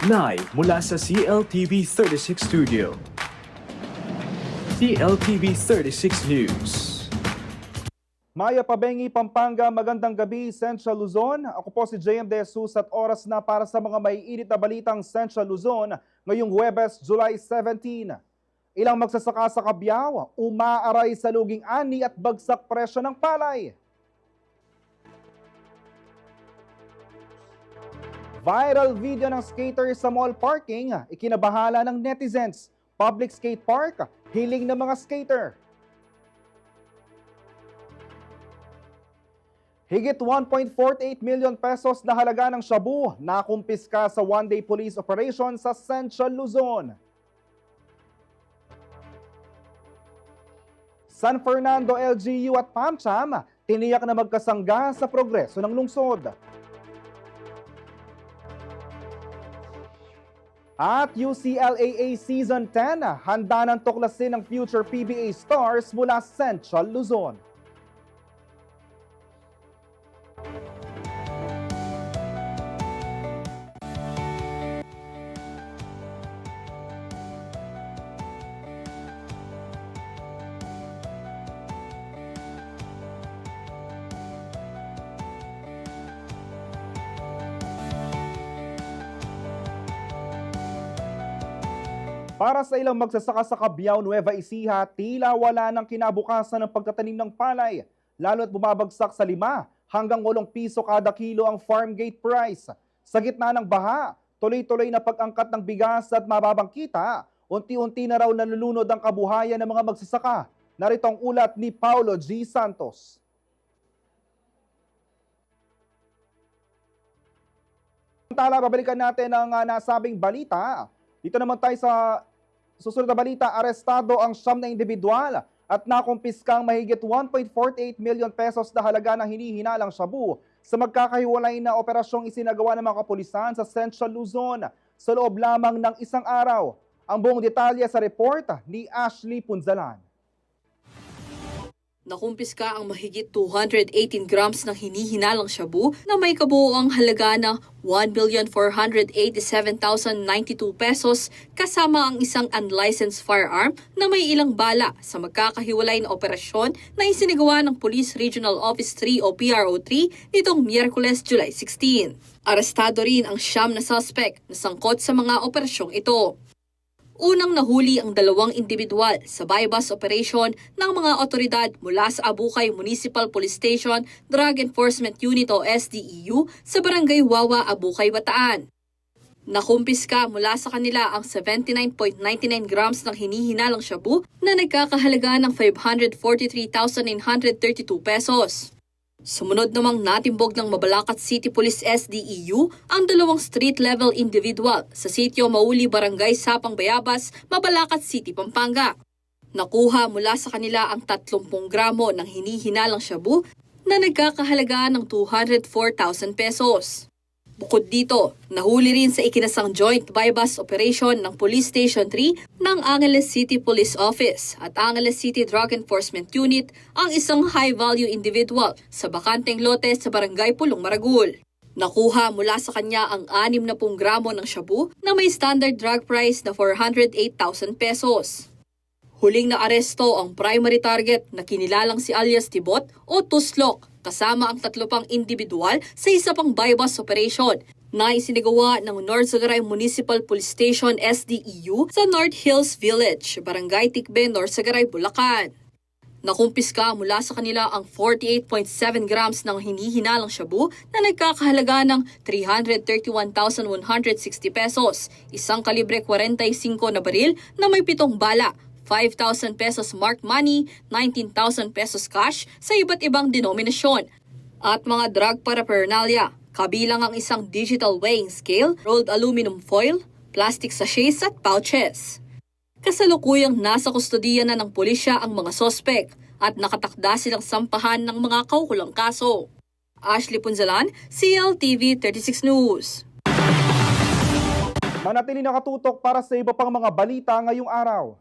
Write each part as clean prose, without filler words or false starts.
Live mula sa CLTV 36 Studio. CLTV 36 News. Maya Pabengi, Pampanga, magandang gabi, Central Luzon. Ako po si JM De Jesus at oras na para sa mga maiinit na balitang Central Luzon ngayong Huwebes, July 17. Ilang magsasaka sa Cabiao, umaaray sa luging ani at bagsak presyo ng palay. Viral video ng skater sa mall parking, ikinabahala ng netizens. Public skate park, hiling ng mga skater. Higit 1.48 million pesos na halaga ng shabu nakumpiska sa one-day police operation sa Central Luzon. San Fernando LGU at PAMCHAM tiniyak na magkasangga sa progreso ng lungsod. At UCLAA Season 10, handa ng tuklasin ng future PBA stars mula Central Luzon. Para sa ilang magsasaka sa Cabiao, Nueva Ecija, tila wala ng kinabukasan ng pagtatanim ng palay, lalo at bumabagsak sa 5 hanggang 8 piso kada kilo ang farm gate price. Sa gitna ng baha, tuloy-tuloy na pag-angkat ng bigas at mababang kita, unti-unti na raw nalulunod ang kabuhayan ng mga magsasaka. Narito ang ulat ni Paulo G. Santos. Samantala, babalikan natin ang nasabing balita. Dito naman tayo sa susunod na balita, arestado ang 9 na individual at nakumpiskang mahigit 1.48 million pesos na halaga ng hinihinalang shabu sa magkakahiwalay na operasyong isinagawa ng mga kapulisan sa Central Luzon sa loob lamang ng isang araw. Ang buong detalye sa report ni Ashley Punzalan. Nakumpiska ang mahigit 218 grams ng hinihinalang shabu na may kabuoang halaga na 1,487,092 pesos kasama ang isang unlicensed firearm na may ilang bala sa magkakahiwalay na operasyon na isinagawa ng Police Regional Office 3 o PRO3 nitong Miyerkules, July 16. Arestado rin ang 9 na suspect na sangkot sa mga operasyong ito. Unang nahuli ang 2 individual sa bypass operation ng mga otoridad mula sa Abukay Municipal Police Station Drug Enforcement Unit o SDEU sa Barangay Wawa, Abukay, Bataan. Nakumpiska mula sa kanila ang 79.99 grams ng hinihinalang shabu na nagkakahalaga ng 543,932 pesos. Sumunod namang natimbog ng Mabalacat City Police SDEU ang 2 street-level individual sa sitio Mauli, Barangay Sapang Bayabas, Mabalacat City, Pampanga. Nakuha mula sa kanila ang 30 gramo ng hinihinalang shabu na nagkakahalaga ng 204,000 pesos. Bukod dito, nahuli rin sa ikinasang joint bypass operation ng Police Station 3 ng Angeles City Police Office at Angeles City Drug Enforcement Unit ang isang high-value individual sa bakanteng lote sa Barangay Pulong, Maragul. Nakuha mula sa kanya ang 60 gramo ng shabu na may standard drug price na 408,000 pesos. Huling na aresto ang primary target na kinilalang si alias Tibot o Tuslok kasama ang 3 pang individual sa isa pang bypass operation na isinagawa ng North Sagaray Municipal Police Station SDEU sa North Hills Village, Barangay Tikbe, North Sagaray, Bulacan. Nakumpiska mula sa kanila ang 48.7 grams ng hinihinalang shabu na nagkakahalaga ng 331,160 pesos, isang kalibre 45 na baril na may 7 bala, 5,000 pesos marked money, 19,000 pesos cash sa iba't ibang denominasyon, at mga drug paraphernalia, kabilang ang isang digital weighing scale, rolled aluminum foil, plastic sachets at pouches. Kasalukuyang nasa kustodiya na ng pulisya ang mga sospek at nakatakda silang sampahan ng mga kaukulang kaso. Ashley Punzalan, CLTV 36 News. Manatili nakatutok para sa iba pang mga balita ngayong araw.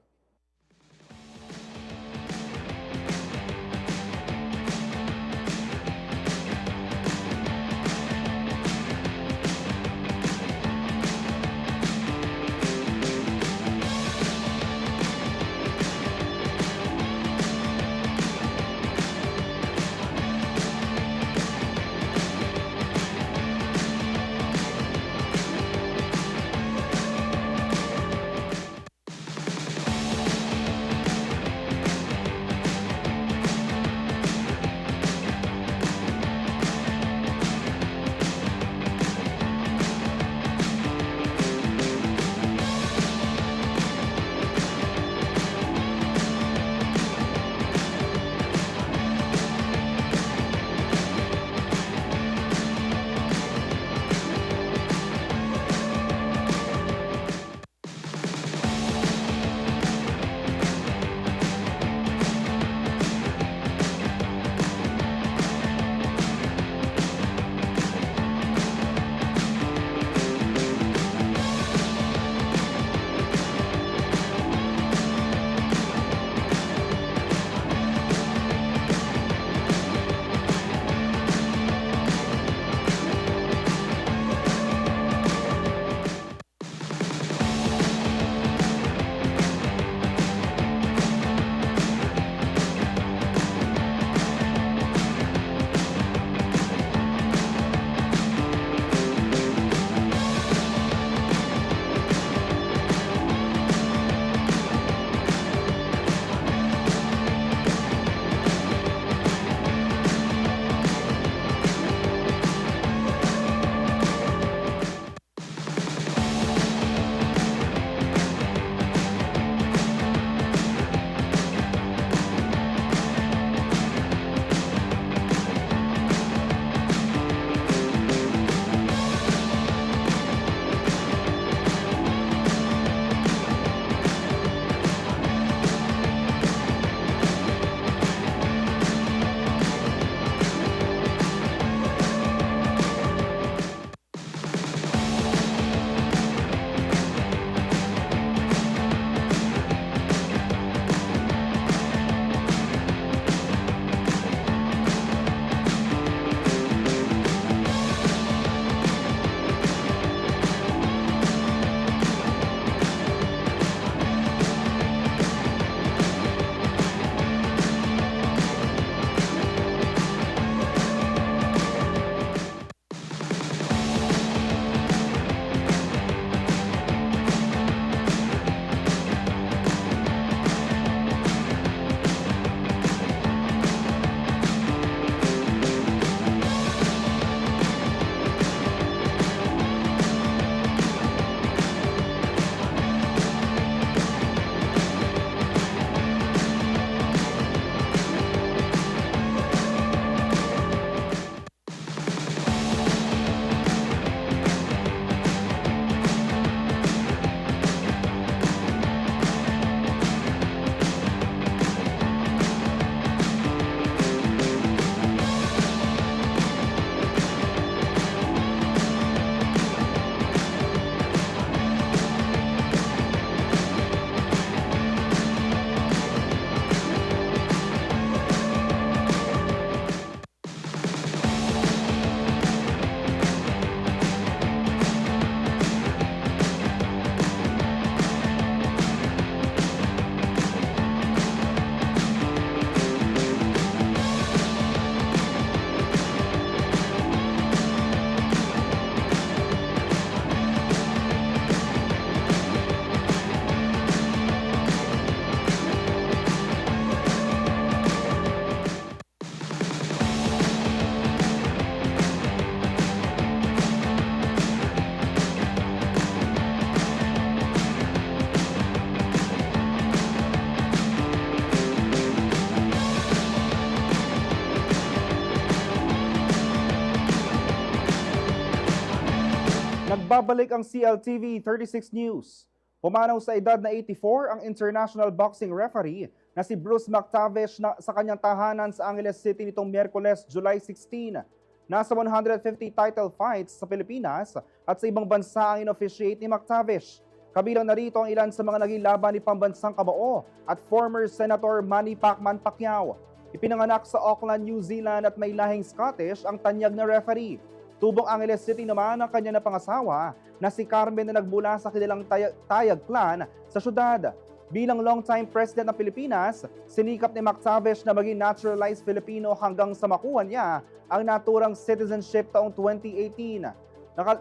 Nagbabalik ang CLTV 36 News. Pumanaw sa edad na 84 ang international boxing referee na si Bruce McTavish sa kanyang tahanan sa Angeles City nitong Miyerkules, July 16. Nasa 150 title fights sa Pilipinas at sa ibang bansa ang in-officiate ni McTavish. Kabilang narito ang ilan sa mga naging laban ni pambansang kamao at former Senator Manny Pacman Pacquiao. Ipinanganak sa Auckland, New Zealand at may lahing Scottish ang tanyag na referee. Tubong Angeles City naman ang kanya na pangasawa na si Carmen na nagmula sa kilalang Tayag clan sa syudad. Bilang long-time president ng Pilipinas, sinikap ni McTavish na maging naturalized Filipino hanggang sa makuha niya ang naturang citizenship taong 2018.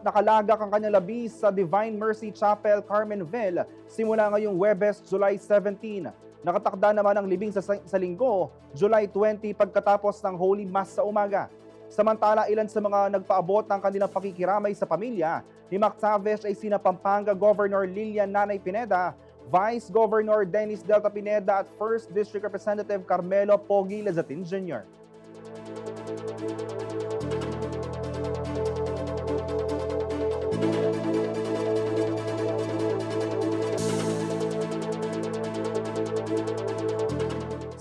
Nakalagak ang kanyang labi sa Divine Mercy Chapel, Carmenville simula ngayong Huwebes, July 17. Nakatakda naman ang libing sa linggo, July 20 pagkatapos ng Holy Mass sa umaga. Samantala, ilan sa mga nagpaabot ng kanilang pakikiramay sa pamilya ni McTavish ay sina Pampanga Governor Lilian Nanay Pineda, Vice Governor Dennis Delta Pineda at 1st District Representative Carmelo Pogi Lazatin Jr.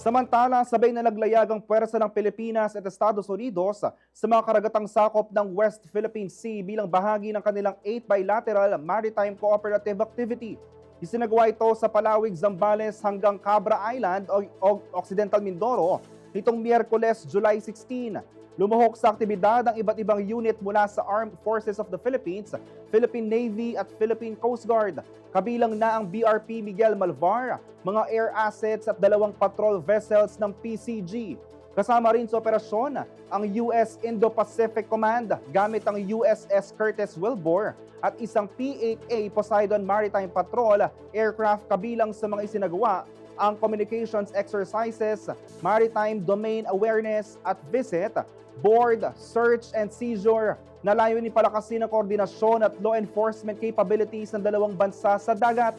Samantala, sabay na naglayag ang puwersa ng Pilipinas at Estados Unidos sa mga karagatang sakop ng West Philippine Sea bilang bahagi ng kanilang 8th Bilateral Maritime Cooperative Activity. Isinagawa ito sa Palawig, Zambales hanggang Cabra Island o Occidental Mindoro nitong Miyerkules, July 16. Lumuhok sa aktibidad ang iba't ibang unit mula sa Armed Forces of the Philippines, Philippine Navy at Philippine Coast Guard. Kabilang na ang BRP Miguel Malvar, mga air assets at 2 patrol vessels ng PCG. Kasama rin sa operasyon ang US Indo-Pacific Command gamit ang USS Curtis Wilbur at isang P-8A Poseidon Maritime Patrol aircraft kabilang sa mga isinagawa ang communications exercises, maritime domain awareness at visit, board, search and seizure na layunin palakasin ang koordinasyon at law enforcement capabilities ng dalawang bansa sa dagat.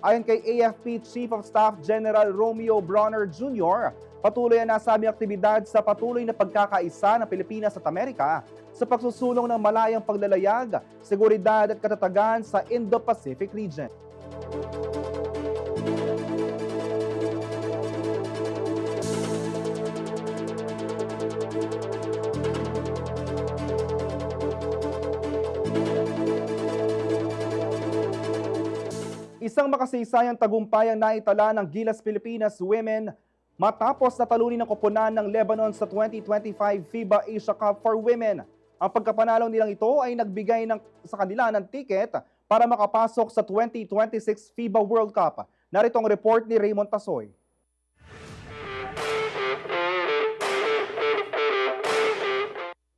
Ayon kay AFP Chief of Staff General Romeo Bronner Jr., patuloy ang nasabing aktibidad sa patuloy na pagkakaisa ng Pilipinas at Amerika sa pagsusulong ng malayang paglalayag, seguridad at katatagan sa Indo-Pacific region. Isang makasaysayang tagumpay ang naitala ng Gilas Pilipinas Women matapos na talunin ng koponan ng Lebanon sa 2025 FIBA Asia Cup for Women. Ang pagkapanalo nilang ito ay nagbigay sa kanila ng ticket para makapasok sa 2026 FIBA World Cup. Narito ang report ni Raymond Tasoy.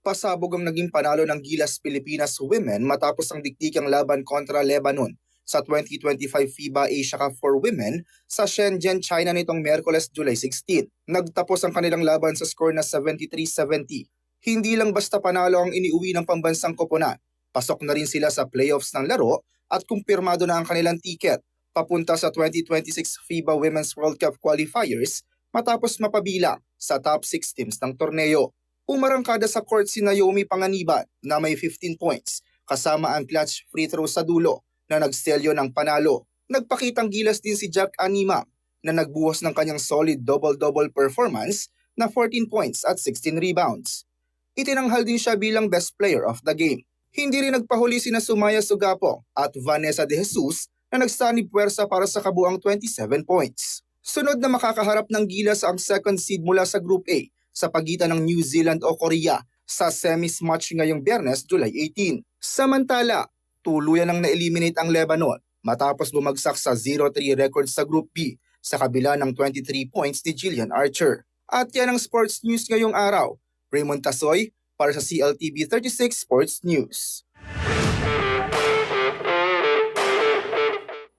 Pasabog ang naging panalo ng Gilas Pilipinas Women matapos ang dikdikang laban kontra Lebanon sa 2025 FIBA Asia Cup for Women sa Shenzhen, China nitong Miyerkules, July 16. Nagtapos ang kanilang laban sa score na 73-70. Hindi lang basta panalo ang iniuwi ng pambansang koponan. Pasok na rin sila sa playoffs ng laro at kumpirmado na ang kanilang ticket papunta sa 2026 FIBA Women's World Cup qualifiers matapos mapabilang sa top 6 teams ng torneo. Umarangkada sa court si Naomi Panganiban na may 15 points kasama ang clutch free throw sa dulo na nagstelyo ng panalo. Nagpakitang gilas din si Jack Animam na nagbuhos ng kanyang solid double-double performance na 14 points at 16 rebounds. Itinanghal din siya bilang best player of the game. Hindi rin nagpahuli sina Sumaya Sugapong at Vanessa De Jesus na nagsanib puwersa para sa kabuang 27 points. Sunod na makakaharap ng gilas ang second seed mula sa Group A sa pagitan ng New Zealand o Korea sa semis match ngayong Biyernes, July 18. Samantala, tuluyan ang na-eliminate ang Lebanon matapos bumagsak sa 0-3 record sa Group B sa kabila ng 23 points ni Jillian Archer. At yan ang sports news ngayong araw. Raymond Tasoy para sa CLTV 36 Sports News.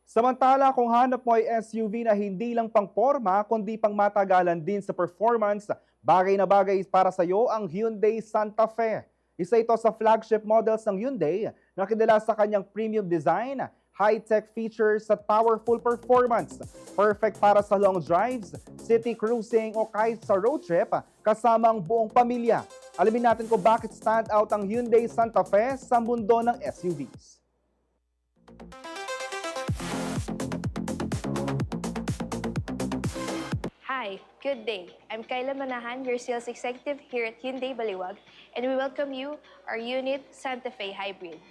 Samantala, kung hanap mo ay SUV na hindi lang pang forma kundi pang matagalan din sa performance, bagay na bagay para sa iyo ang Hyundai Santa Fe. Isa ito sa flagship models ng Hyundai na kilala sa kanyang premium design, high-tech features at powerful performance. Perfect para sa long drives, city cruising o kahit sa road trip kasama ang buong pamilya. Alamin natin kung bakit stand out ang Hyundai Santa Fe sa mundo ng SUVs. Hi, good day. I'm Kyla Manahan, your sales executive here at Hyundai Baliwag, and we welcome you our unit Santa Fe Hybrid.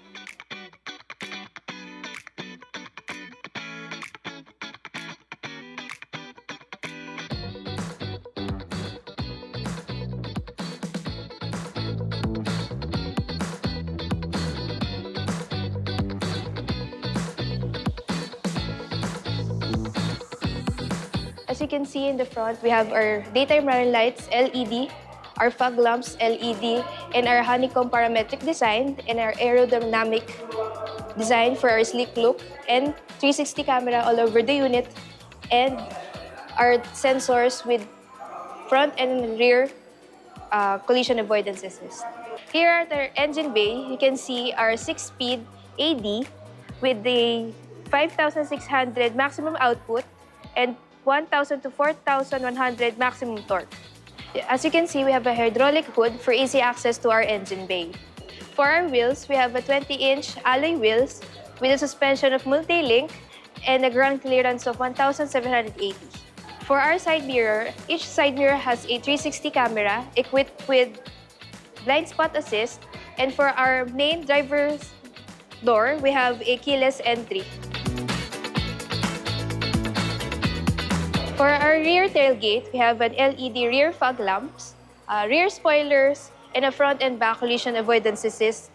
As you can see in the front, we have our daytime running lights, LED, our fog lamps, LED, and our honeycomb parametric design, and our aerodynamic design for our sleek look, and 360 camera all over the unit, and our sensors with front and rear collision avoidance assist. Here at our engine bay, you can see our 6-speed AD with the 5,600 maximum output and 1,000 to 4,100 maximum torque. As you can see, we have a hydraulic hood for easy access to our engine bay. For our wheels, we have a 20-inch alloy wheels with a suspension of multi-link and a ground clearance of 1,780. For our side mirror, each side mirror has a 360 camera equipped with blind spot assist, and for our main driver's door, we have a keyless entry. For our rear tailgate, we have an LED rear fog lamps, rear spoilers, and a front and back collision avoidance assist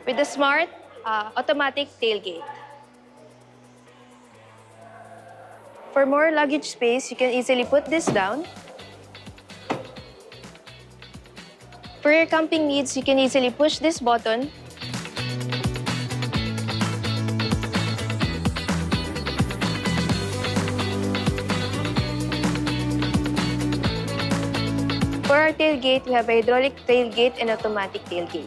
with a smart automatic tailgate. For more luggage space, you can easily put this down. For your camping needs, you can easily push this button. For our tailgate, we have a hydraulic tailgate and automatic tailgate.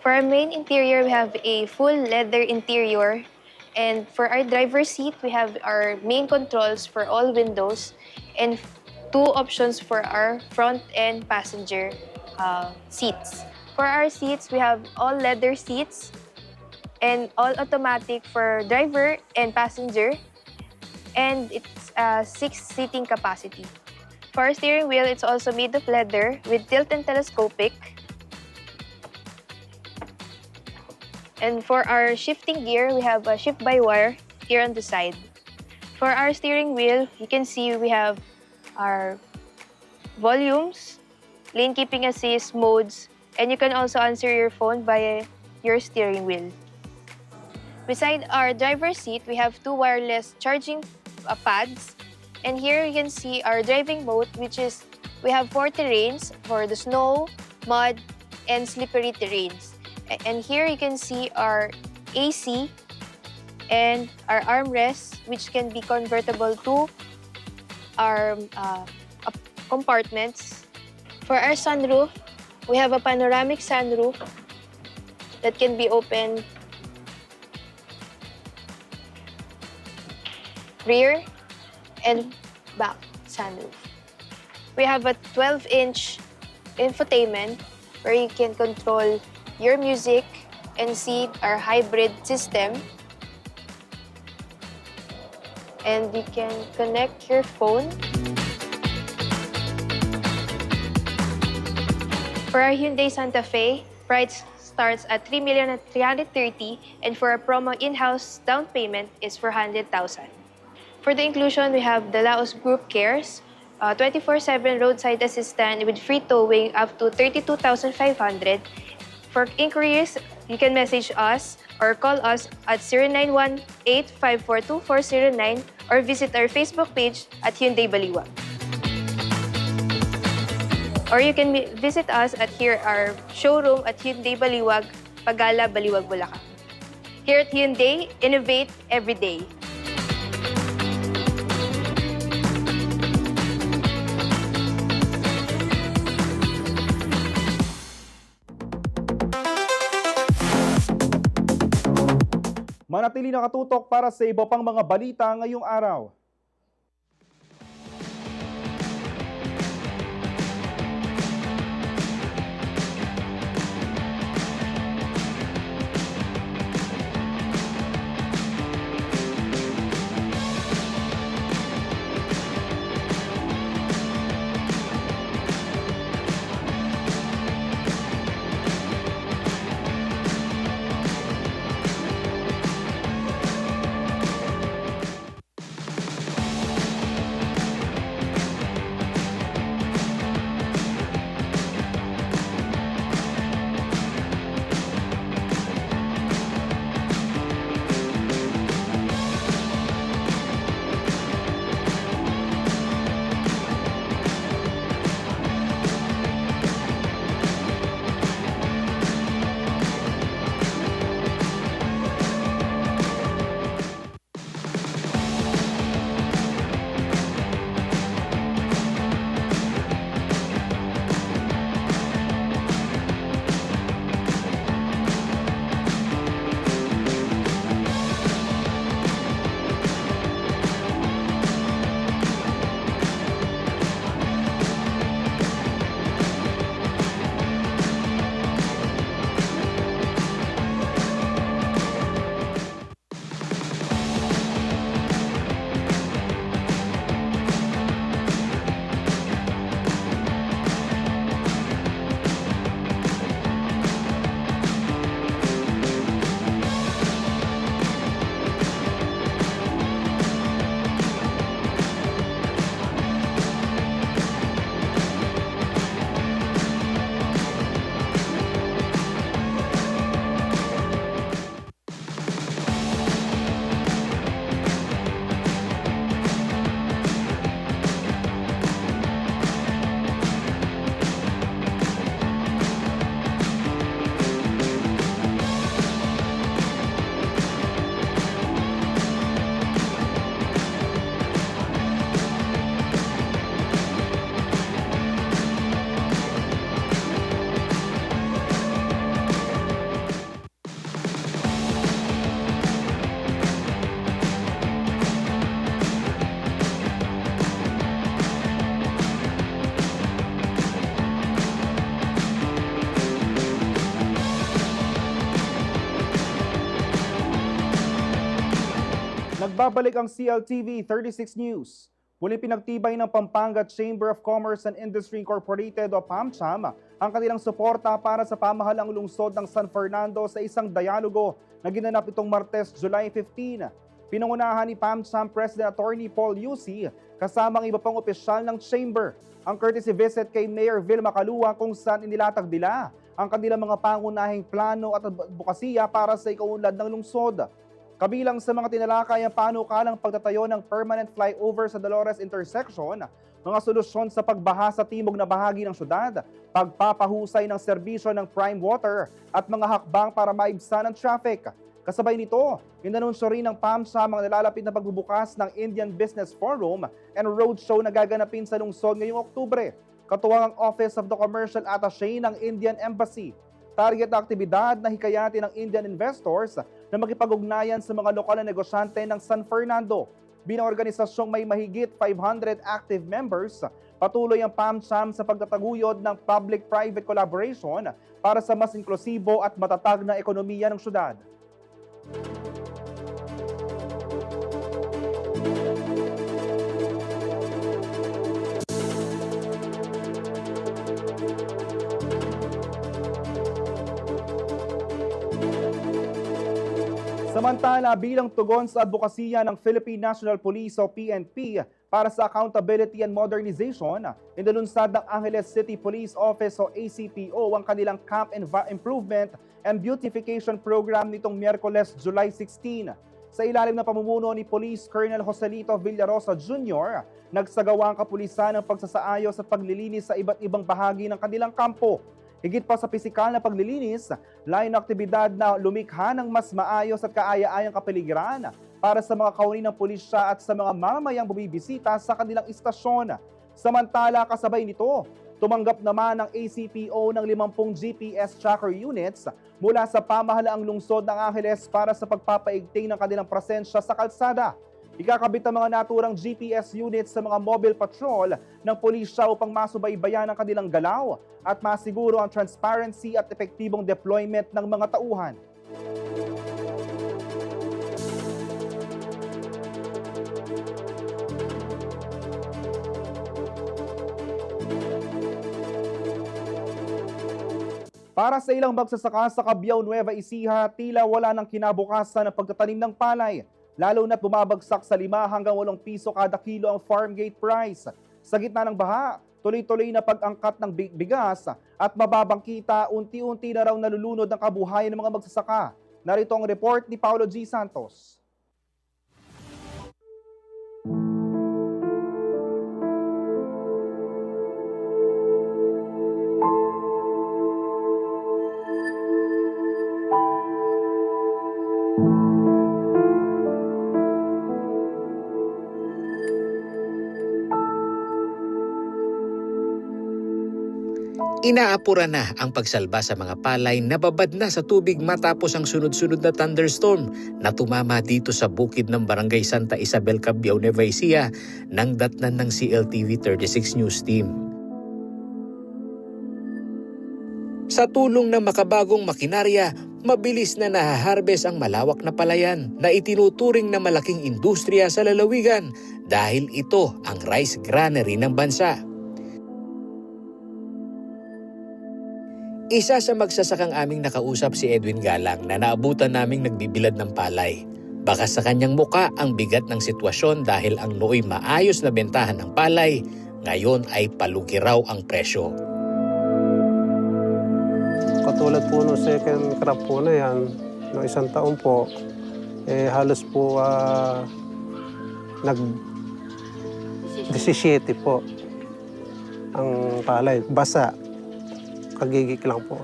For our main interior, we have a full leather interior. And for our driver's seat, we have our main controls for all windows and 2 options for our front and passenger seats. For our seats, we have all leather seats and all automatic for driver and passenger. And it's 6 seating capacity. For our steering wheel, it's also made of leather with tilt and telescopic. And for our shifting gear, we have a shift-by-wire here on the side. For our steering wheel, you can see we have our volumes, lane keeping assist, modes, and you can also answer your phone via your steering wheel. Beside our driver's seat, we have 2 wireless charging pads. And here you can see our driving mode, which is we have 4 terrains for the snow, mud, and slippery terrains. And here you can see our AC and our armrests, which can be convertible to our compartments. For our sunroof, we have a panoramic sunroof that can be opened rear and back sunroof. We have a 12-inch infotainment where you can control your music and see our hybrid system. And you can connect your phone. For our Hyundai Santa Fe, price starts at $3,330,000, and for our promo in-house down payment is $400,000. For the inclusion, we have the Laos Group Cares, 24/7 roadside assistant with free towing up to $32,500. For inquiries, you can message us or call us at 0918-542-409 or visit our Facebook page at Hyundai Baliwag. Or you can visit us at our showroom at Hyundai Baliwag, Pagala, Baliwag, Bulacan. Here at Hyundai, innovate every day. Manatili nakatutok para sa iba pang mga balita ngayong araw. Nagbabalik ang CLTV 36 News. Muli pinagtibay ng Pampanga Chamber of Commerce and Industry Incorporated o PAMCHAM ang kanilang suporta para sa pamahalang lungsod ng San Fernando sa isang dialogo na ginanap itong Martes, July 15. Pinangunahan ni PAMCHAM President Attorney Paul Yusi kasama ang iba pang opisyal ng Chamber ang courtesy visit kay Mayor Vilma Calua kung saan inilatag nila ang kanilang mga pangunahing plano at advokasya para sa ikaunlad ng lungsod. Kabilang sa mga tinalakay ang panukalang pagtatayo ng permanent flyover sa Dolores Intersection, mga solusyon sa pagbaha sa timog na bahagi ng syudad, pagpapahusay ng serbisyo ng prime water at mga hakbang para maibsan ang traffic. Kasabay nito, inanunsyo rin ng PAMCHAM ang nalalapit na pagbubukas ng Indian Business Forum and Roadshow na gaganapin sa lungsod ngayong Oktubre, katuwang ang Office of the Commercial Attaché ng Indian Embassy. Target na aktibidad na hikayatin ng Indian investors na makipag-ugnayan sa mga lokal na negosyante ng San Fernando. Bilang organisasyong may mahigit 500 active members, patuloy ang PAMCHAM sa pagtataguyod ng public-private collaboration para sa mas inklusibo at matatag na ekonomiya ng syudad. Samantala, bilang tugon sa advokasya ng Philippine National Police o PNP para sa accountability and modernization, inalunsad ng Angeles City Police Office o ACPO ang kanilang Camp Improvement and Beautification Program nitong Miyerkules, July 16. Sa ilalim ng pamumuno ni Police Colonel Joselito Villarosa Jr., nagsagawa ang kapulisan ng pagsasaayos at paglilinis sa iba't ibang bahagi ng kanilang kampo. Higit pa sa pisikal na paglilinis, layo ng aktibidad na lumikha ng mas maayos at kaaya-ayang kapaligiran para sa mga kauni ng pulisya at sa mga mamamayang bumibisita sa kanilang istasyon. Samantala, kasabay nito, tumanggap naman ng ACPO ng 50 GPS tracker units mula sa pamahalaang lungsod ng Angeles para sa pagpapaigting ng kanilang presensya sa kalsada. Ikakabit ang mga naturang GPS units sa mga mobile patrol ng pulisya upang masubaybayan ang kanilang galaw at masiguro ang transparency at epektibong deployment ng mga tauhan. Para sa ilang magsasaka sa Cabiao, Nueva Ecija, tila wala ng kinabukasan ang pagtatanim ng palay, lalo na't bumabagsak sa 5 hanggang 8 piso kada kilo ang farm gate price. Sa gitna ng baha, tuloy-tuloy na pag-angkat ng bigas at mababang kita, unti-unti na raw nalulunod ang kabuhayan ng mga magsasaka. Narito ang report ni Paulo G. Santos. Inaapura na ang pagsalba sa mga palay na babad na sa tubig matapos ang sunod-sunod na thunderstorm na tumama dito sa bukid ng Barangay Santa Isabel, Cabiao, Nueva Ecija nang datnan ng CLTV 36 News Team. Sa tulong ng makabagong makinarya, mabilis na nahaharvest ang malawak na palayan na itinuturing na malaking industriya sa lalawigan dahil ito ang rice granary ng bansa. Isa sa magsasakang aming nakausap si Edwin Galang na naabutan naming nagbibilad ng palay. Baka sa kanyang muka ang bigat ng sitwasyon dahil ang nooy maayos na bentahan ng palay, ngayon ay palugi raw ang presyo. Katulad po ng second crop po na yan, ng isang taon po, halos po nag-17 po ang palay. Basa. Kagigik lang po.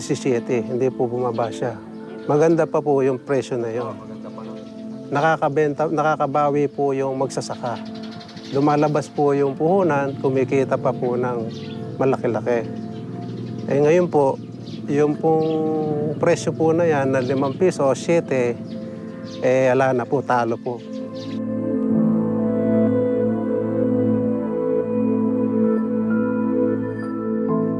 17, hindi po bumaba siya. Maganda pa po yung presyo na yun. Nakakabawi po yung magsasaka. Lumalabas po yung puhunan, kumikita pa po ng malaki-laki. Ngayon po, yung pong presyo po na yan na 5 piso, 7, ala na po, talo po.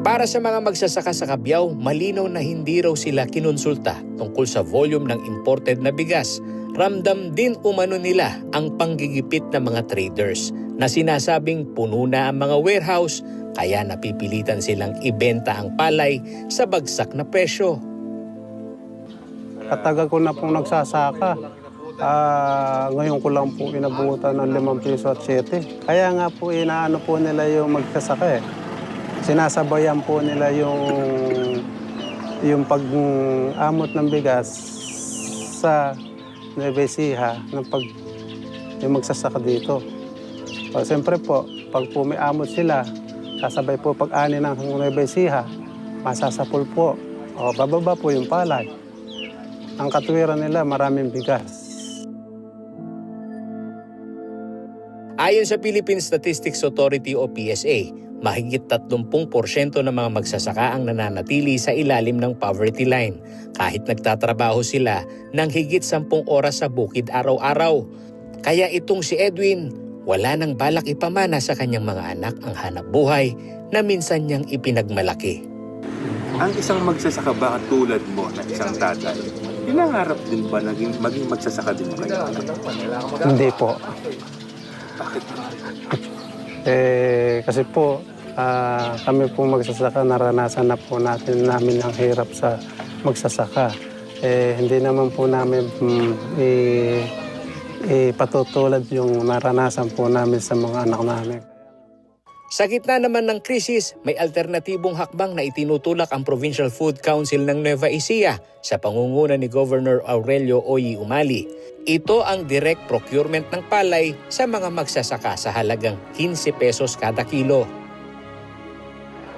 Para sa mga magsasaka sa Cabiao, malinaw na hindi raw sila kinonsulta tungkol sa volume ng imported na bigas Ramdam din umano nila ang panggigipit ng mga traders na sinasabing puno na ang mga warehouse kaya napipilitan silang ibenta ang palay sa bagsak na presyo. Katagal ko na pong nagsasaka. Ngayon ko lang po inabutan ng 5 piso at 7. Kaya nga po inaano po nila yung magsasaka eh. Sinasabayan po nila yung pag-amot ng bigas sa Nueva Ecija yung magsasaka dito. O, siyempre po, pag po may amot sila, kasabay po pag-ani ng Nueva Ecija, masasapol po. O, bababa po yung palay. Ang katwiran nila, maraming bigas. Ayon sa Philippine Statistics Authority o PSA, mahigit 30% ng mga magsasaka ang nananatili sa ilalim ng poverty line kahit nagtatrabaho sila ng higit 10 oras sa bukid araw-araw. Kaya itong si Edwin, wala nang balak ipamana sa kanyang mga anak ang hanap buhay na minsan niyang ipinagmalaki. Ang isang magsasaka ba tulad mo na isang tatay, pinangarap din ba maging magsasaka din mo kayo? Hindi po. Bakit? Kasi po, kami po magsasaka, naranasan na po namin ang hirap sa magsasaka. Hindi naman po namin ipatutulad yung naranasan po namin sa mga anak namin. Sa gitna naman ng krisis, may alternatibong hakbang na itinutulak ang Provincial Food Council ng Nueva Ecija sa pangunguna ni Governor Aurelio Oy Umali. Ito ang direct procurement ng palay sa mga magsasaka sa halagang 15 pesos kada kilo.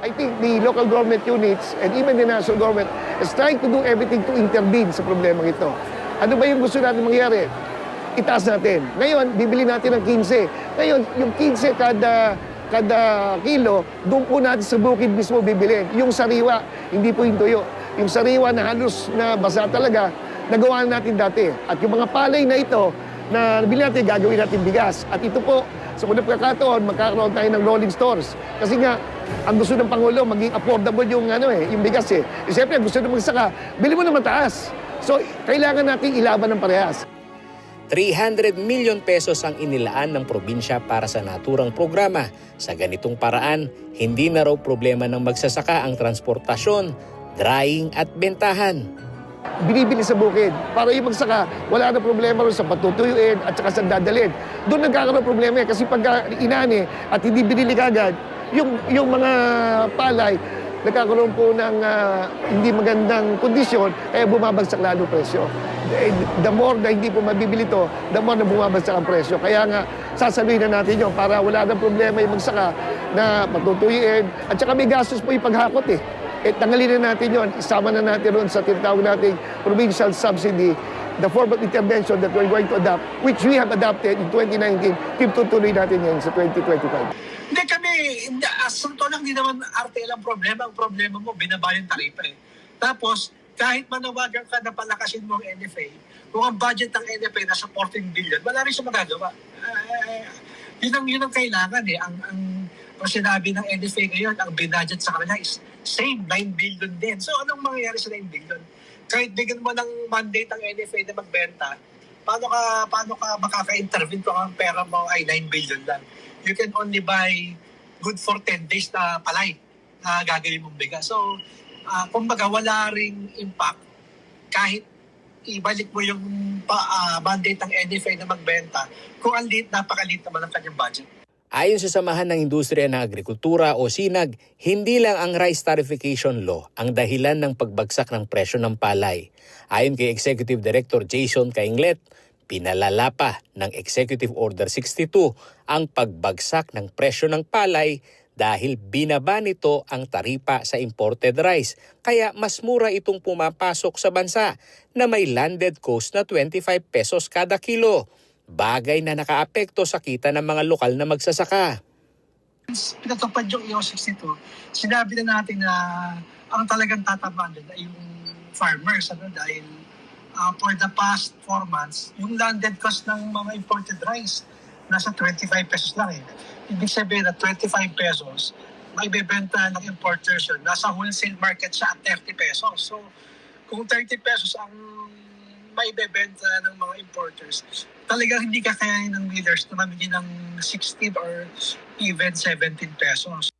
I think the local government units and even the national government is trying to do everything to intervene sa problema ito. Ano ba yung gusto natin mangyari? Itaas natin. Ngayon, bibili natin ng 15. Ngayon, yung 15 kada kilo, doon po natin sa bukid mismo bibilin. Yung sariwa, hindi po yung tuyo. Yung sariwa na halos na basa talaga, nagawa natin dati. At yung mga palay na ito, na nabili natin, gagawin natin bigas. At ito po, sa unang pagkakataon, magkakaroon tayo ng rolling stores. Kasi nga, ang gusto ng Pangulo, maging affordable yung bigas eh. Siyempre, gusto ng magsaka, bili mo na mataas. So, kailangan natin ilaban ng parehas. 300 million pesos ang inilaan ng probinsya para sa naturang programa. Sa ganitong paraan, hindi na raw problema ng magsasaka ang transportasyon, drying at bentahan. Binibili sa bukid. Para yung magsaka, wala na problema rin sa patutuyuin at saka sa dadalhin. Doon nagkakaroon problema kasi pag inani at hindi binili kagad, yung mga palay, nagkakaroon po ng hindi magandang kondisyon, kaya bumabagsak lalo presyo. The more na hindi po mabibili ito, the more na bumabagsak ang presyo. Kaya nga, sasaluhin na natin yun para wala na problema yung magsaka na patutuyin. At saka may gastos po yung paghakot eh. Tanggalin na natin yun, isama na natin ron sa tinatawag nating provincial subsidy, the form of intervention that we're going to adopt, which we have adopted in 2019, tutuloy natin yan sa 2025. Hindi kami, asunto lang, hindi naman RTL ang problema. Ang problema mo, binaba yung taripa eh. Tapos, kahit manawagan ka na palakasin mo ang NFA, kung ang budget ng NFA nasa 14 billion, wala rin siya magagawa. Yun ang kailangan eh. Ang sinabi ng NFA ngayon, ang binudget sa kanila is same 9 billion din. So, anong mangyayari sa 9 billion? Kahit bigyan mo ng mandate ang NFA na magbenta, paano ka makaka-intervene kung ang pera mo ay 9 billion lang? You can only buy good for 10 days na palay na gagawin mong bigas. So, kumbaga wala ring impact kahit ibalik mo yung mandate ng NFA na magbenta kung napakalit naman ang kanyang budget. Ayon sa Samahan ng Industriya ng Agrikultura o SINAG, hindi lang ang Rice Tarification Law ang dahilan ng pagbagsak ng presyo ng palay. Ayon kay Executive Director Jason Cainglet, pinalala pa ng Executive Order 62 ang pagbagsak ng presyo ng palay dahil binaba nito ang taripa sa imported rice. Kaya mas mura itong pumapasok sa bansa na may landed cost na 25 pesos kada kilo. Bagay na nakaapekto sa kita ng mga lokal na magsasaka. Pinatupad yung EO 62, sinabi na natin na ang talagang tatamaan doon ay yung farmers. Dahil for the past 4 months, yung landed cost ng mga imported rice nasa 25 pesos lang eh. Ibig sabihin na 25 pesos, may bebenta ng importers yun. Nasa wholesale market siya at 30 pesos. So, kung 30 pesos ang maibebenta ng mga importers, talagang hindi kakayanin ng dealers na mamili ng 16 or even 17 pesos.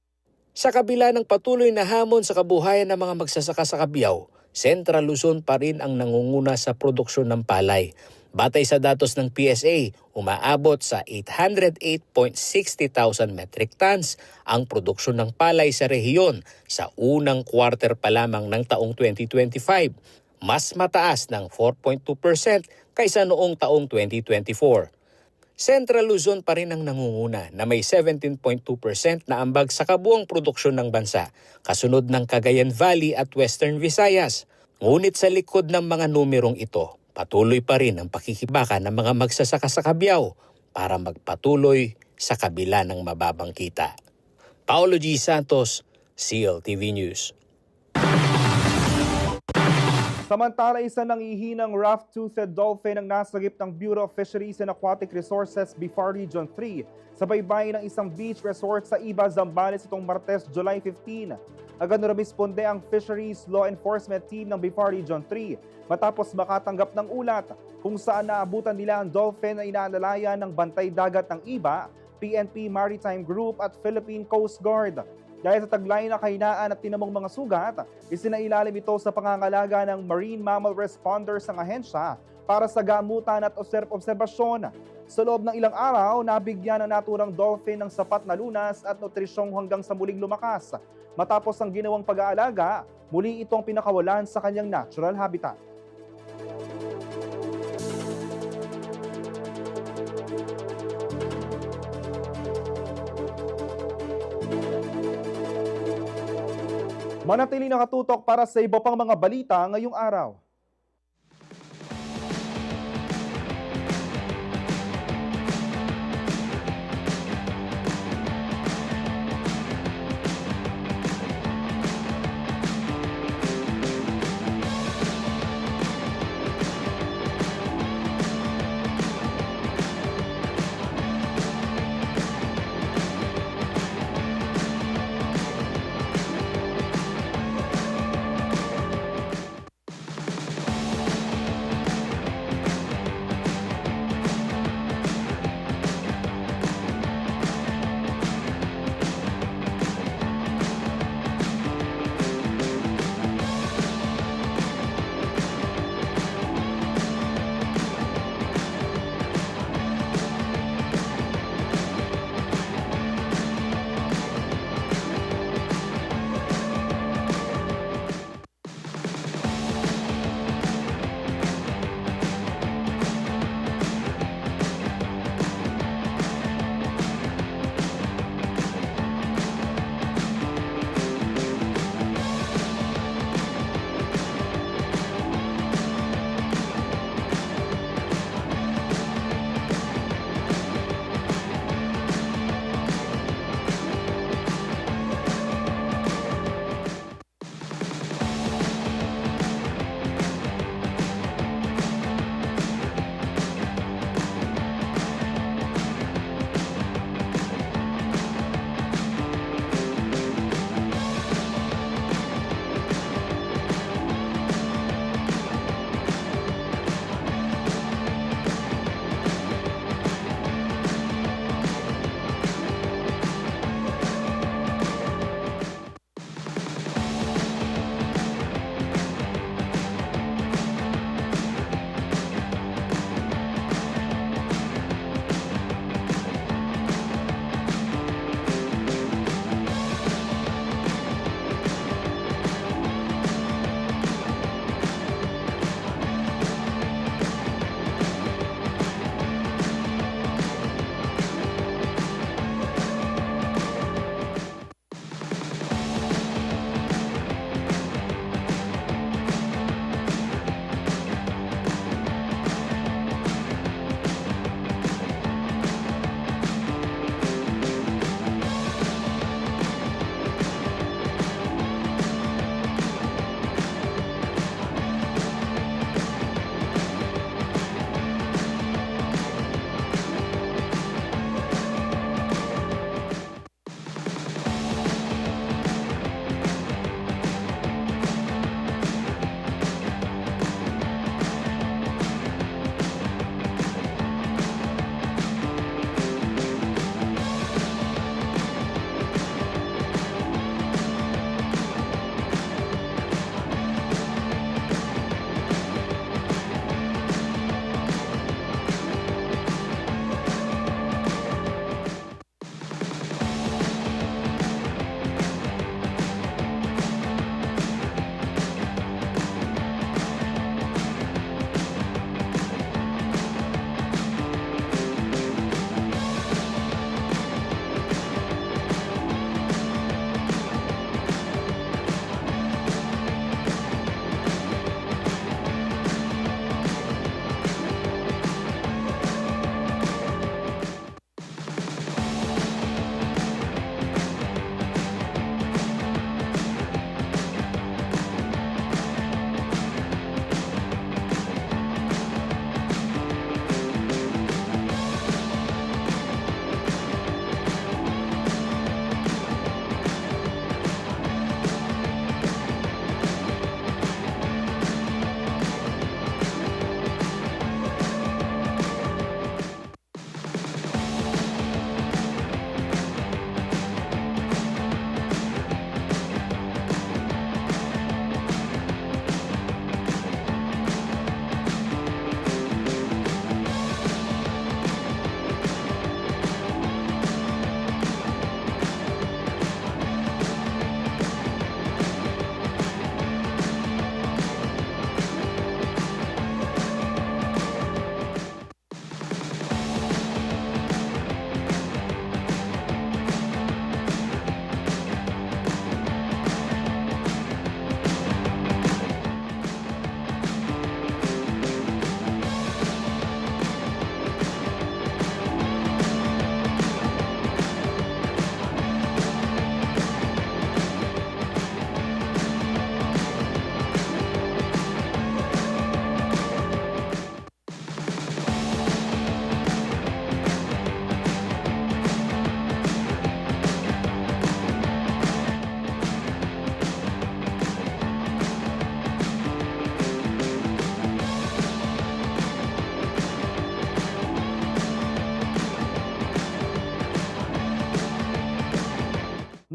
Sa kabila ng patuloy na hamon sa kabuhayan ng mga magsasaka sa Cabiao, Central Luzon pa rin ang nangunguna sa produksyon ng palay. Batay sa datos ng PSA, umaabot sa 808.60 thousand metric tons ang produksyon ng palay sa rehiyon sa unang quarter pa lamang ng taong 2025, mas mataas ng 4.2% kaysa noong taong 2024. Central Luzon pa rin ang nangunguna na may 17.2% na ambag sa kabuang produksyon ng bansa, kasunod ng Cagayan Valley at Western Visayas. Ngunit sa likod ng mga numerong ito, patuloy pa rin ang pakikibaka ng mga magsasaka sa Cabiao para magpatuloy sa kabila ng mababang kita. Paolo G. Santos, CLTV News. Samantala, isa nang ihinang rough-toothed dolphin ang nasagip ng Bureau of Fisheries and Aquatic Resources BIFAR Region 3 sa baybayin ng isang beach resort sa Iba, Zambales itong Martes, July 15. Agad na rumisponde ang Fisheries Law Enforcement Team ng BIFAR Region 3 matapos makatanggap ng ulat kung saan naabutan nila ang dolphin na inaalalayan ng Bantay Dagat ng Iba, PNP Maritime Group at Philippine Coast Guard. Dahil sa taglay na kahinaan at tinamong mga sugat, isinailalim ito sa pangangalaga ng Marine Mammal Responders ng ahensya para sa gamutan at obserbasyon. Sa loob ng ilang araw, nabigyan ng naturang dolphin ng sapat na lunas at nutrisyong hanggang sa muling lumakas. Matapos ang ginawang pag-aalaga, muli itong pinakawalan sa kanyang natural habitat. Manatili nakatutok para sa iba pang mga balita ngayong araw.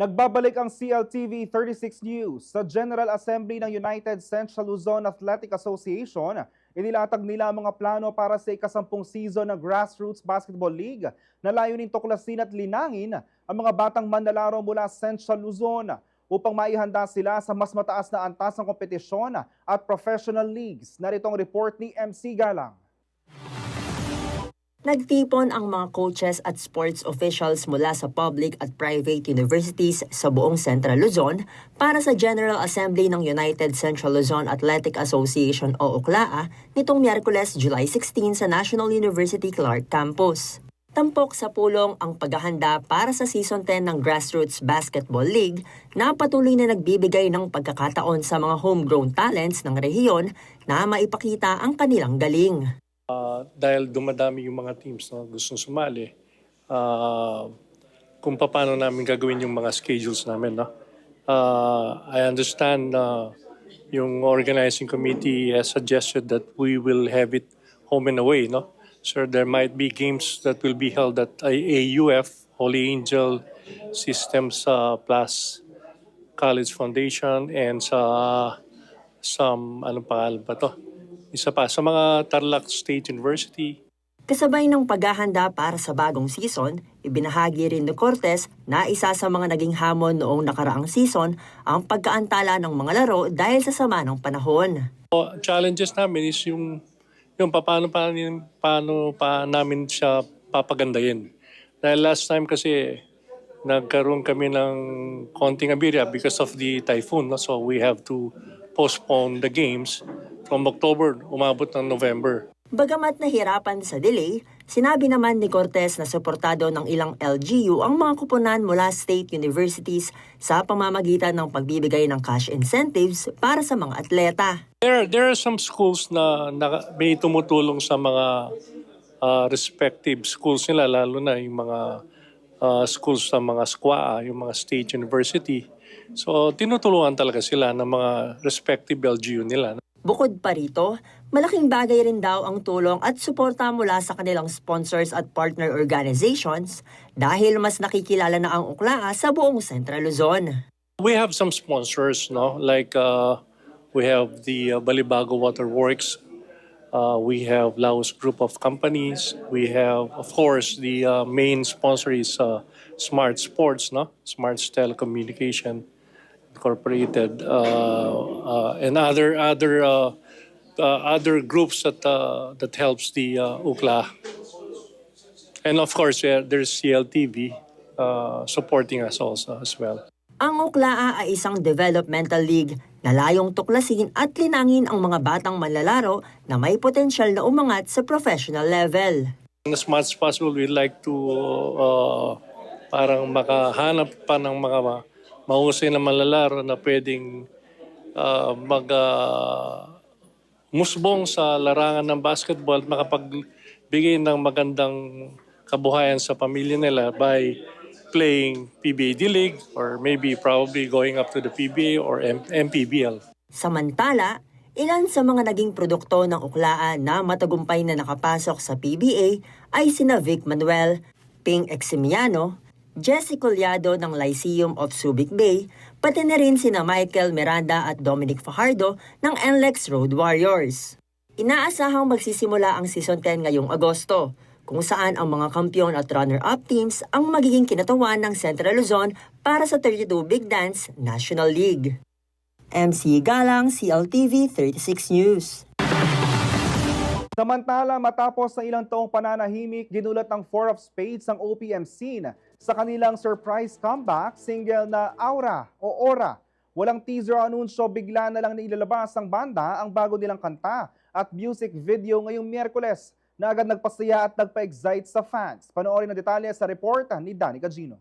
Nagbabalik ang CLTV 36 News sa General Assembly ng United Central Luzon Athletic Association. Inilatag nila ang mga plano para sa ika-10 season ng Grassroots Basketball League na layunin tuklasin at linangin ang mga batang manlalaro mula Central Luzon upang maihanda sila sa mas mataas na antas ng kompetisyon at professional leagues. Narito ang report ni MC Galang. Nagtipon ang mga coaches at sports officials mula sa public at private universities sa buong Central Luzon para sa General Assembly ng United Central Luzon Athletic Association o UCLAA nitong Miyerkules, July 16 sa National University Clark Campus. Tampok sa pulong ang paghahanda para sa Season 10 ng Grassroots Basketball League na patuloy na nagbibigay ng pagkakataon sa mga homegrown talents ng rehiyon na maipakita ang kanilang galing. Dahil dumadami yung mga teams na gustong sumali, kung paano namin gagawin yung mga schedules namin. No? I understand yung organizing committee has suggested that we will have it home and away. No? So there might be games that will be held at AUF, Holy Angel Systems Plus College Foundation, and sa anong pangalan ba to? Isa pa, sa mga Tarlac State University. Kasabay ng paghahanda para sa bagong season, ibinahagi rin ni Cortez na isa sa mga naging hamon noong nakaraang season ang pagkaantala ng mga laro dahil sa sama ng panahon. Challenges namin is yung paano pa namin siya papagandahin. Dahil last time kasi nagkaroon kami ng konting abirya because of the typhoon. No? So we have to postpone the games from October, umabot ng November. Bagamat nahirapan sa delay, sinabi naman ni Cortez na suportado ng ilang LGU ang mga kuponan mula state universities sa pamamagitan ng pagbibigay ng cash incentives para sa mga atleta. There are some schools na may tumutulong sa mga respective schools nila, lalo na yung mga schools sa mga SQA, yung mga state university. So tinutulungan talaga sila ng mga respective LGU nila. Bukod pa rito, malaking bagay rin daw ang tulong at suporta mula sa kanilang sponsors at partner organizations dahil mas nakikilala na ang UCLAA sa buong Central Luzon. We have some sponsors, no? Like we have the Balibago Waterworks, we have Laos Group of Companies, we have, of course, the main sponsor is Smart Sports, no? Smart's Telecommunication Incorporated, and other groups that helps the UCLA, and of course there's CLTV supporting us also as well. Ang UCLAA ay isang developmental league na layong tuklasin at linangin ang mga batang manlalaro na may potensyal na umangat sa professional level. As much as possible, we'd like to parang makahanap pa ng mga mahusay na manlalaro na pwedeng musbong sa larangan ng basketball at makapagbigay ng magandang kabuhayan sa pamilya nila by playing PBA D-League or maybe probably going up to the PBA or MPBL. Samantala, ilan sa mga naging produkto ng UCLAA na matagumpay na nakapasok sa PBA ay sina Vic Manuel, Ping Eximiano, Jesse Collado ng Lyceum of Subic Bay, pati na rin sina Michael Miranda at Dominic Fajardo ng NLEX Road Warriors. Inaasahang magsisimula ang Season 10 ngayong Agosto, kung saan ang mga kampiyon at runner-up teams ang magiging kinatawan ng Central Luzon para sa 32 Big Dance National League. MC Galang, CLTV 36 News. Samantala, matapos ng ilang taong pananahimik, ginulat ng Four of Spades ang OPMC sa kanilang surprise comeback single na Aura o Aura. Walang teaser o anunsyo, bigla na lang nilalabas ng banda ang bago nilang kanta at music video ngayong Miyerkules na agad nagpasaya at nagpa-excite sa fans. Panoorin ang detalye sa report ni Danny Gagino.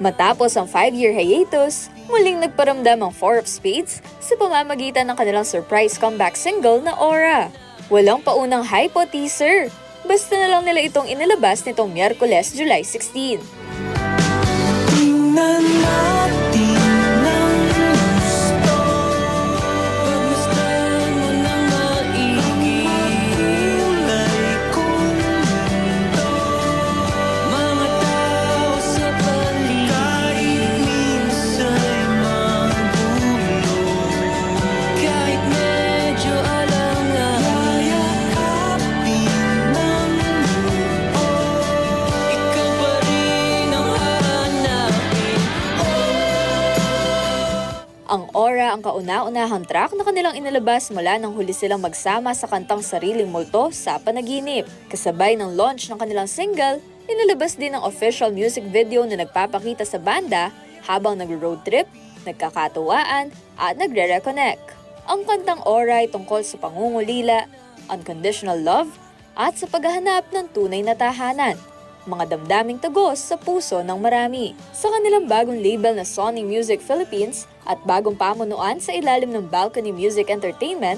Matapos ang 5-year hiatus, muling nagparamdam ang Four of Spades sa pamamagitan ng kanilang surprise comeback single na Aura. Walang paunang hype o teaser, basta na lang nila itong inilabas nitong Miyerkules, July 16. Tingnan natin ng gusto, gusto mo na maigi, kulay Ang Aura ang kauna-unahang track na kanilang inilabas mula nang huli silang magsama sa kantang Sariling Multo sa Panaginip. Kasabay ng launch ng kanilang single, inilabas din ang official music video na nagpapakita sa banda habang nag-road trip, nagkakatuwaan at nagre-reconnect. Ang kantang Aura ay tungkol sa pangungulila, unconditional love at sa paghahanap ng tunay na tahanan. Mga damdaming tagos sa puso ng marami. Sa kanilang bagong label na Sony Music Philippines at bagong pamunuan sa ilalim ng Balcony Music Entertainment,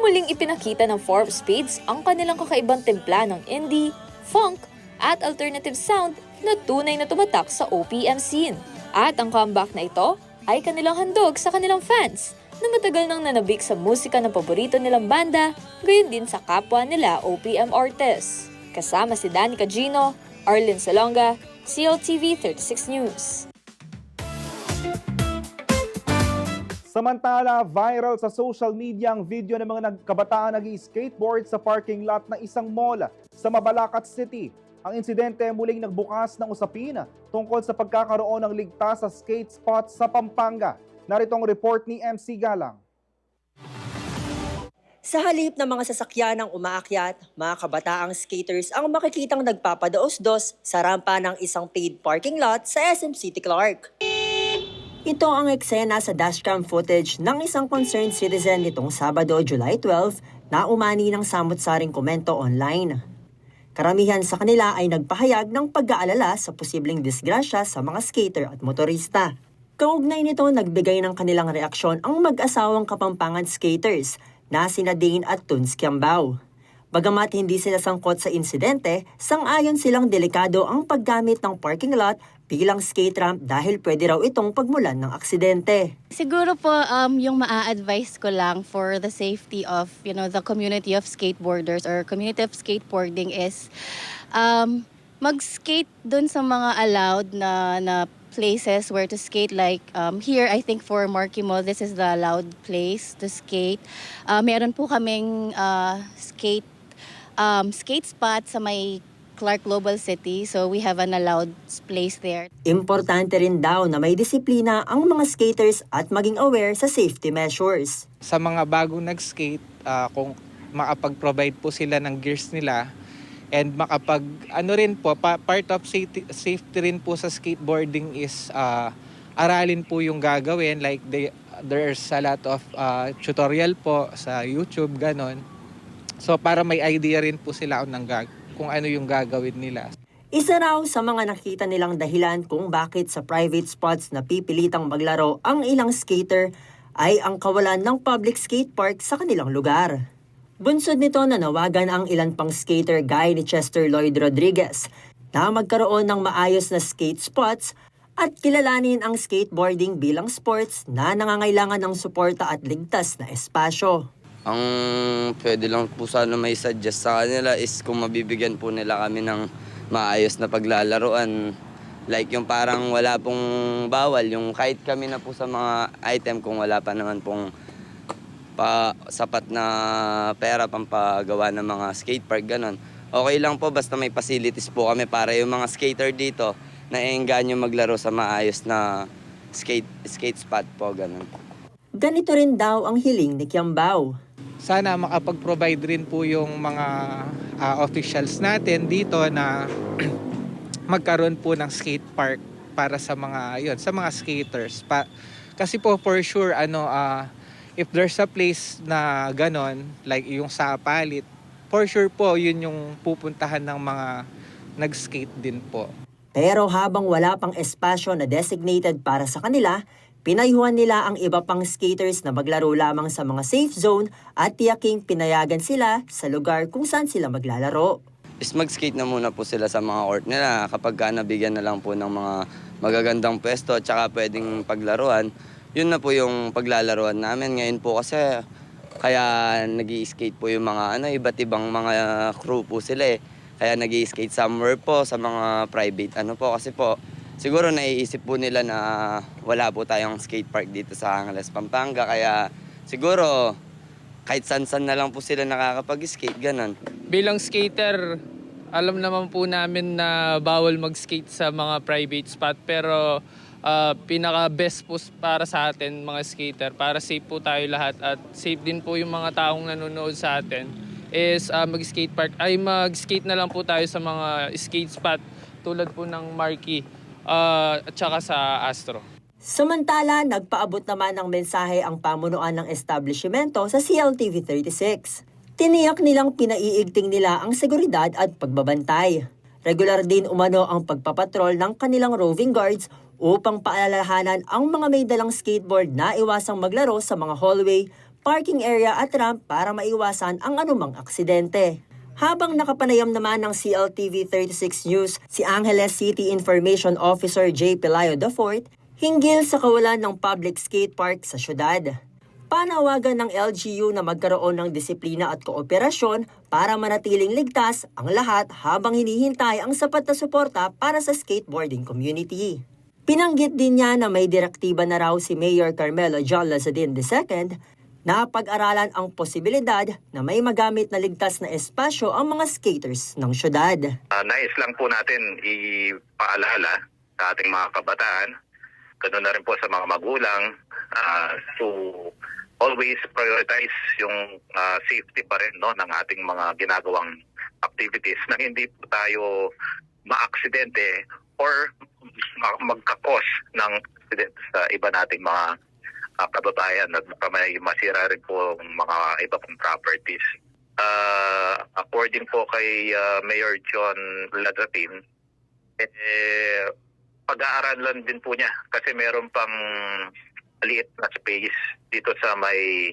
muling ipinakita ng Four of Spades ang kanilang kakaibang timpla ng indie, funk at alternative sound na tunay na tumatak sa OPM scene. At ang comeback na ito ay kanilang handog sa kanilang fans na matagal nang nanabik sa musika ng paborito nilang banda, gayon din sa kapwa nila OPM artists. Kasama si Danica Gino, Arlene Salonga, CLTV 36 News. Samantala, viral sa social media ang video ng mga kabataan nag-skateboard sa parking lot ng isang mall sa Mabalacat City. Ang insidente muling nagbukas ng usapin tungkol sa pagkakaroon ng ligtas sa skate spot sa Pampanga. Narito ang report ni MC Galang. Sa halip ng mga sasakyan ng umaakyat, mga kabataang skaters ang makikitang nagpapadaos-dos sa rampa ng isang paid parking lot sa SM City Clark. Ito ang eksena sa dashcam footage ng isang concerned citizen nitong Sabado, July 12 na umani ng samot-saring komento online. Karamihan sa kanila ay nagpahayag ng pag-aalala sa posibleng disgrasya sa mga skater at motorista. Kaugnay nito, nagbigay ng kanilang reaksyon ang mag-asawang Kapampangan skaters na sina Dane at Tuns Kiambao. Bagamat hindi sila sangkot sa insidente, sang-ayon silang delikado ang paggamit ng parking lot bilang skate ramp dahil pwede raw itong pagmulan ng aksidente. Siguro po yung maa-advise ko lang for the safety of the community of skateboarders or community of skateboarding is mag-skate dun sa mga allowed na places where to skate, like here I think for Marquee Mall, this is the allowed place to skate. Meron po kaming skate spot sa may Clark Global City, so we have an allowed place there. Importante rin daw na may disiplina ang mga skaters at maging aware sa safety measures. Sa mga bagong nag-skate, kung makapag-provide po sila ng gears nila, and part of safety rin po sa skateboarding is aralin po yung gagawin. Like there's a lot of tutorial po sa YouTube, ganon. So para may idea rin po sila kung ano yung gagawin nila. Isa raw sa mga nakita nilang dahilan kung bakit sa private spots na pipilitang maglaro ang ilang skater ay ang kawalan ng public skate park sa kanilang lugar. Bunsod nito, nanawagan ang ilan pang skater gaya ni Chester Lloyd Rodriguez na magkaroon ng maayos na skate spots at kilalanin ang skateboarding bilang sports na nangangailangan ng suporta at ligtas na espasyo. Ang pwede lang po sana may suggest sa kanila is kung mabibigyan po nila kami ng maayos na paglalaroan. Like yung parang wala pong bawal, yung kahit kami na po sa mga item kung wala pa naman pong sapat na pera pampagawa ng mga skate park, ganon. Okay lang po basta may facilities po kami para yung mga skater dito na-engganyo maglaro sa maayos na skate spot po, ganon. Ganito rin daw ang hiling ni Kiambao. Sana makapag-provide rin po yung mga officials natin dito na magkaroon po ng skate park para sa mga skaters. Kasi po for sure if there's a place na ganon, like yung sa Palit, for sure po, yun yung pupuntahan ng mga nag-skate din po. Pero habang wala pang espasyo na designated para sa kanila, pinayuhan nila ang iba pang skaters na maglaro lamang sa mga safe zone at tiyaking pinayagan sila sa lugar kung saan sila maglalaro. Is mag-skate na muna po sila sa mga court nila kapag nabigyan na lang po ng mga magagandang pwesto at saka pwedeng paglaruan. Yun na po yung paglalaruan namin. Ngayon po kasi kaya nag-i-skate po yung mga iba't ibang mga crew po sila eh. Kaya nag-i-skate somewhere po sa mga private po kasi po siguro naiisip po nila na wala po tayong skate park dito sa Angeles, Pampanga. Kaya siguro kahit san-san na lang po sila nakakapag-skate, ganon. Bilang skater, alam naman po namin na bawal mag-skate sa mga private spot pero pinaka-best po para sa atin mga skater, para safe po tayo lahat at safe din po yung mga taong nanonood sa atin is mag-skate na lang po tayo sa mga skate spot tulad po ng Marquee at saka sa Astro. Samantala, nagpaabot naman ng mensahe ang pamunuan ng establishmento sa CLTV 36. Tiniyak nilang pinaiigting nila ang seguridad at pagbabantay. Regular din umano ang pagpapatrol ng kanilang roving guards upang paalalahanan ang mga may dalang skateboard na iwasang maglaro sa mga hallway, parking area at ramp para maiwasan ang anumang aksidente. Habang nakapanayam naman ng CLTV 36 News, si Angeles City Information Officer J. Pelayo IV, hinggil sa kawalan ng public skate park sa syudad. Panawagan ng LGU na magkaroon ng disiplina at kooperasyon para manatiling ligtas ang lahat habang hinihintay ang sapat na suporta para sa skateboarding community. Pinanggit din niya na may direktiba na raw si Mayor Carmelo John Lazadin II na pag-aralan ang posibilidad na may magamit na ligtas na espasyo ang mga skaters ng syudad. Nais lang po natin ipaalala sa ating mga kabataan, ganoon na rin po sa mga magulang, to always prioritize yung safety pa rin ng ating mga ginagawang activities na hindi po tayo maaksidente or magkakos ng accident sa iba nating mga kababayan at may masira rin po mga iba pong properties. According po kay Mayor John Lazadin, pag-aaralan din po niya kasi meron pang maliit na space dito sa may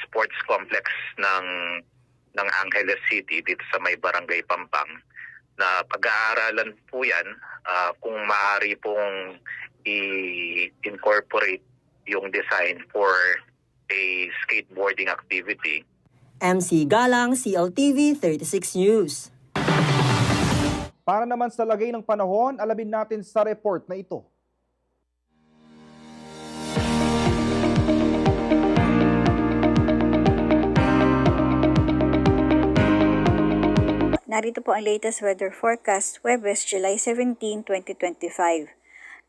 sports complex ng Angeles City, dito sa may Barangay Pampang, na pag-aaralan po yan kung maaari pong i-incorporate yung design for a skateboarding activity. MC Galang, CLTV 36 News. Para naman sa lagay ng panahon, alamin natin sa report na ito. Narito po ang latest weather forecast, Huwebes, July 17, 2025.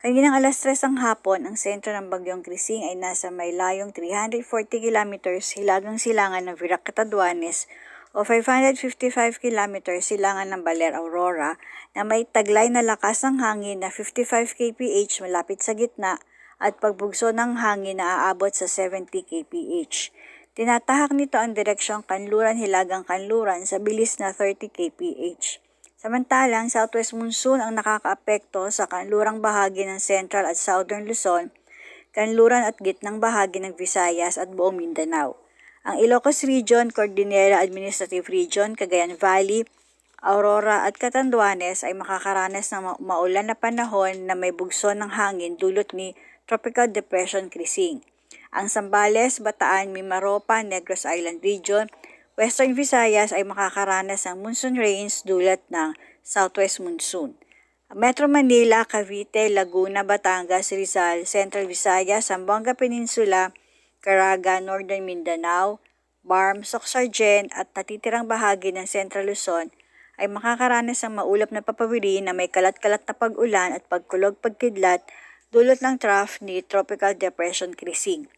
Kaninang alas 3 ng hapon, ang sentro ng Bagyong Krising ay nasa may layong 340 kilometers hilagang silangan ng Virac Catanduanes o 555 kilometers silangan ng Baler Aurora na may taglay na lakas ng hangin na 55 kph malapit sa gitna at pagbugso ng hangin na aabot sa 70 kph. Tinatahak nito ang direksyong kanluran-hilagang kanluran sa bilis na 30 kph. Samantalang, southwest monsoon ang nakakaapekto sa kanlurang bahagi ng Central at Southern Luzon, kanluran at gitnang bahagi ng Visayas at buong Mindanao. Ang Ilocos Region, Cordillera Administrative Region, Cagayan Valley, Aurora at Catanduanes ay makakaranas ng maulan na panahon na may bugso ng hangin dulot ni Tropical Depression Krising. Ang Zambales, Bataan, Mimaropa, Negros Island Region, Western Visayas ay makakaranas ng monsoon rains dulot ng southwest monsoon. Metro Manila, Cavite, Laguna, Batangas, Rizal, Central Visayas, Zamboanga Peninsula, Caraga, Northern Mindanao, Barm, Soxargen at natitirang bahagi ng Central Luzon ay makakaranas ng maulap na papawiri na may kalat-kalat na pag-ulan at pagkulog-pagkidlat dulot ng trough ni Tropical Depression Krising.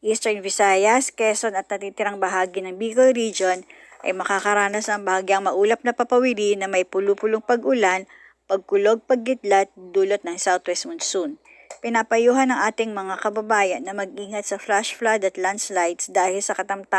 Eastern Visayas, Quezon at natitirang bahagi ng Bicol Region ay makakaranas ng bahagyang maulap na papawiri na may pulupulong pag-ulan, pagkulog, paggitlat dulot ng southwest monsoon. Pinapayuhan ng ating mga kababayan na mag-ingat sa flash flood at landslides dahil sa katamtaman